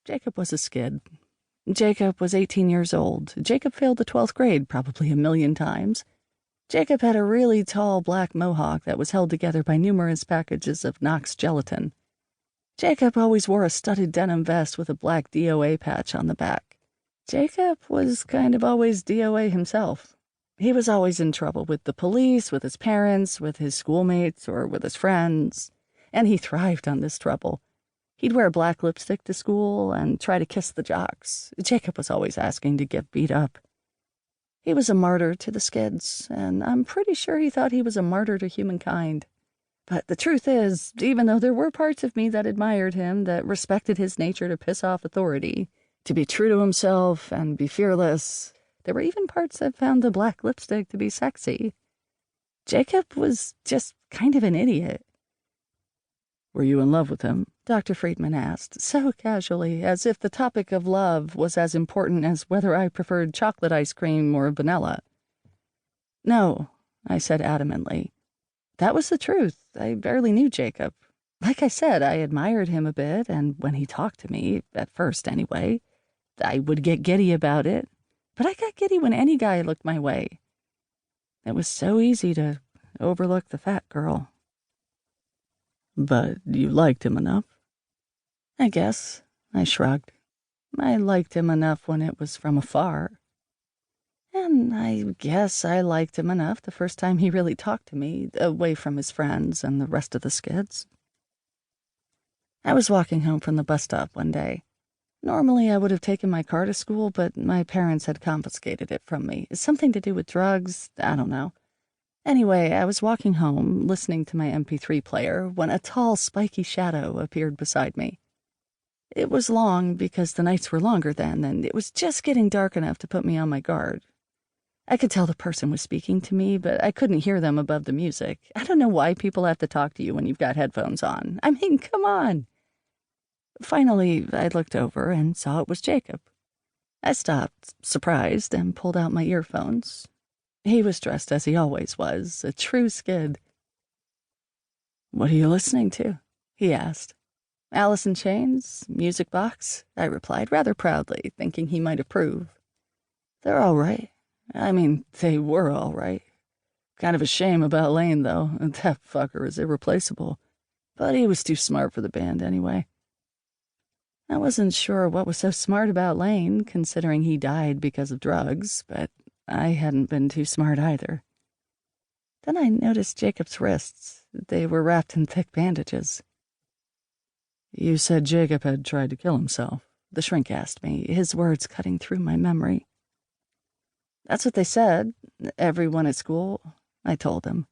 Jacob was a skid. Jacob was 18 years old. Jacob failed the 12th grade probably a million times. Jacob had a really tall black mohawk that was held together by numerous packages of Knox gelatin. Jacob always wore a studded denim vest with a black DOA patch on the back. Jacob was kind of always DOA himself. He was always in trouble with the police, with his parents, with his schoolmates, or with his friends, and he thrived on this trouble. He'd wear black lipstick to school and try to kiss the jocks. Jacob was always asking to get beat up. He was a martyr to the skids, and I'm pretty sure he thought he was a martyr to humankind. But the truth is, even though there were parts of me that admired him, that respected his nature to piss off authority, to be true to himself and be fearless, there were even parts that found the black lipstick to be sexy. Jacob was just kind of an idiot. "Were you in love with him?" Dr. Friedman asked, so casually, as if the topic of love was as important as whether I preferred chocolate ice cream or vanilla. "No," I said adamantly. That was the truth. I barely knew Jacob. Like I said, I admired him a bit, and when he talked to me, at first anyway, I would get giddy about it. But I got giddy when any guy looked my way. It was so easy to overlook the fat girl. "But you liked him enough?" I guess. I shrugged. I liked him enough when it was from afar. And I guess I liked him enough the first time he really talked to me, away from his friends and the rest of the skids. I was walking home from the bus stop one day. Normally I would have taken my car to school, but my parents had confiscated it from me. Something to do with drugs, I don't know. Anyway, I was walking home, listening to my MP3 player, when a tall, spiky shadow appeared beside me. It was long because the nights were longer then, and it was just getting dark enough to put me on my guard. I could tell the person was speaking to me, but I couldn't hear them above the music. I don't know why people have to talk to you when you've got headphones on. I mean, come on. Finally, I looked over and saw it was Jacob. I stopped, surprised, and pulled out my earphones. He was dressed as he always was, a true skid. "What are you listening to?" he asked. "Alice in Chains, Music Box," I replied rather proudly, thinking he might approve. "They're all right. I mean, they were all right. Kind of a shame about Lane, though. That fucker is irreplaceable. But he was too smart for the band anyway." I wasn't sure what was so smart about Lane, considering he died because of drugs, but I hadn't been too smart either. Then I noticed Jacob's wrists. They were wrapped in thick bandages. "You said Jacob had tried to kill himself," the shrink asked me, his words cutting through my memory. "That's what they said. Everyone at school," I told him.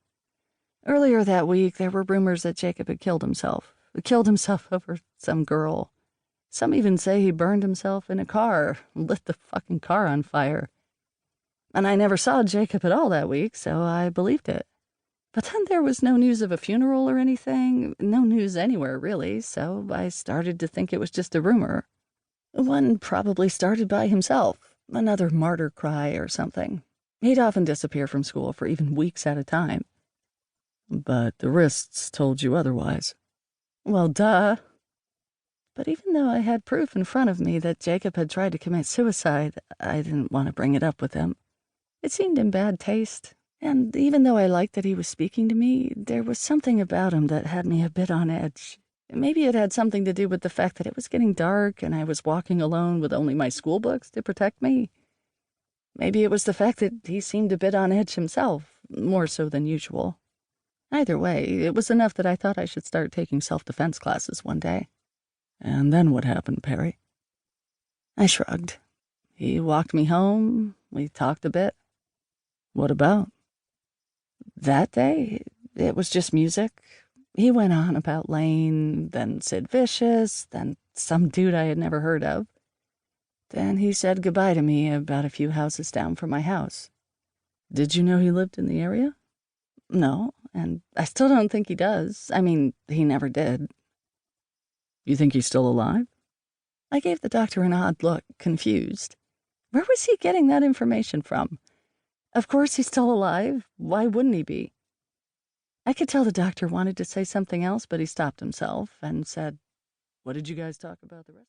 Earlier that week, there were rumors that Jacob had killed himself. Killed himself over some girl. Some even say he burned himself in a car, lit the fucking car on fire. And I never saw Jacob at all that week, so I believed it. But then there was no news of a funeral or anything, no news anywhere, really, so I started to think it was just a rumor. One probably started by himself, another martyr cry or something. He'd often disappear from school for even weeks at a time. "But the wrists told you otherwise." Well, duh. But even though I had proof in front of me that Jacob had tried to commit suicide, I didn't want to bring it up with him. It seemed in bad taste, and even though I liked that he was speaking to me, there was something about him that had me a bit on edge. Maybe it had something to do with the fact that it was getting dark and I was walking alone with only my school books to protect me. Maybe it was the fact that he seemed a bit on edge himself, more so than usual. Either way, it was enough that I thought I should start taking self-defense classes one day. "And then what happened, Perry?" I shrugged. He walked me home. We talked a bit. "What about?" That day, it was just music. He went on about Lane, then Sid Vicious, then some dude I had never heard of. Then he said goodbye to me about a few houses down from my house. "Did you know he lived in the area?" No, and I still don't think he does. I mean, he never did. "You think he's still alive?" I gave the doctor an odd look, confused. Where was he getting that information from? Of course he's still alive. Why wouldn't he be? I could tell the doctor wanted to say something else, but he stopped himself and said, "What did you guys talk about the rest?"